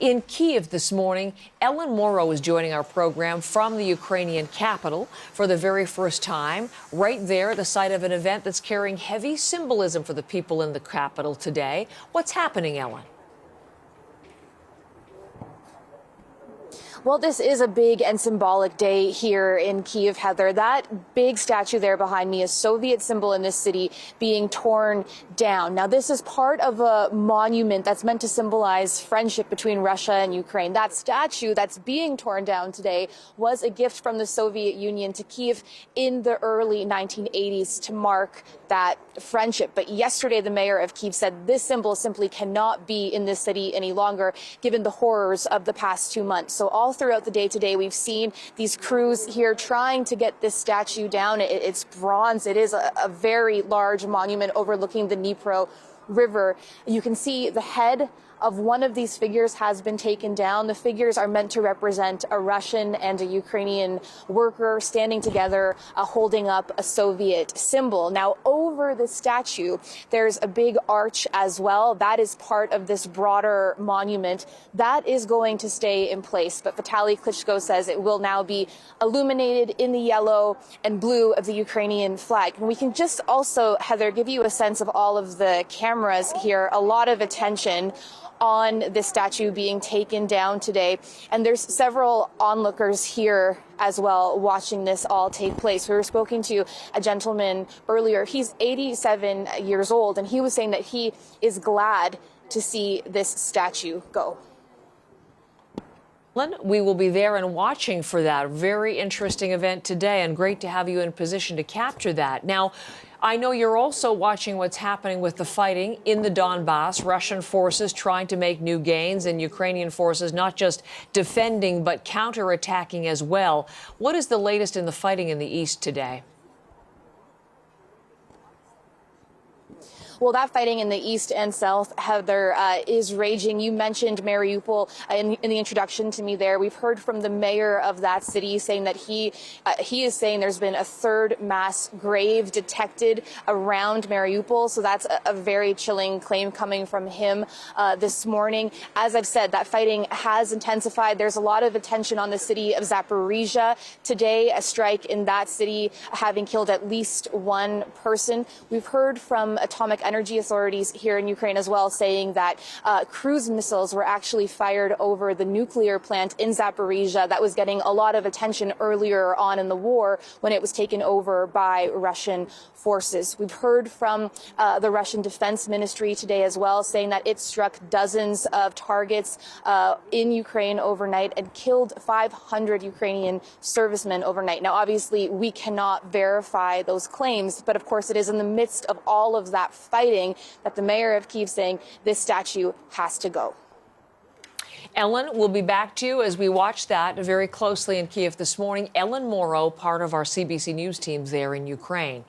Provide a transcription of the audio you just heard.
In Kyiv this morning, Ellen Morrow is joining our program from the Ukrainian capital for the very first time, right there at the site of an event that's carrying heavy symbolism for the people in the capital today. What's happening, Ellen? Well, this is a big and symbolic day here in Kyiv, Heather. That big statue there behind me, a Soviet symbol in this city, being torn down. Now, this is part of a monument that's meant to symbolize friendship between Russia and Ukraine. That statue that's being torn down today was a gift from the Soviet Union to Kyiv in the early 1980s to mark that friendship. But yesterday, the mayor of Kyiv said this symbol simply cannot be in this city any longer, given the horrors of the past 2 months. So all throughout the day today, we've seen these crews here trying to get this statue down. It's bronze. It is a very large monument overlooking the Dnipro River. You can see the head of one of these figures has been taken down. The figures are meant to represent a Russian and a Ukrainian worker standing together, holding up a Soviet symbol. Now, over the statue, there's a big arch as well. That is part of this broader monument. That is going to stay in place. But Vitaly Klitschko says it will now be illuminated in the yellow and blue of the Ukrainian flag. And we can just also, Heather, give you a sense of all of the cameras here. A lot of attention on this statue being taken down today. And there's several onlookers here as well watching this all take place. We were speaking to a gentleman earlier. He's 87 years old, and he was saying that he is glad to see this statue go. We will be there and watching for that very interesting event today, and great to have you in position to capture that. Now, I know you're also watching what's happening with the fighting in the Donbass, Russian forces trying to make new gains and Ukrainian forces not just defending but counterattacking as well. What is the latest in the fighting in the east today? Well, that fighting in the east and south, Heather, is raging. You mentioned Mariupol in the introduction to me there. We've heard from the mayor of that city saying that he is saying there's been a third mass grave detected around Mariupol. So that's a very chilling claim coming from him this morning. As I've said, that fighting has intensified. There's a lot of attention on the city of Zaporizhia today, a strike in that city having killed at least one person. We've heard from atomic energy authorities here in Ukraine as well, saying that cruise missiles were actually fired over the nuclear plant in Zaporizhia that was getting a lot of attention earlier on in the war when it was taken over by Russian forces. We've heard from the Russian Defense Ministry today as well, saying that it struck dozens of targets in Ukraine overnight and killed 500 Ukrainian servicemen overnight. Now, obviously, we cannot verify those claims, but of course, it is in the midst of all of that fighting that the mayor of Kyiv saying this statue has to go. Ellen, we'll be back to you as we watch that very closely in Kyiv this morning. Ellen Morrow, part of our CBC News teams there in Ukraine.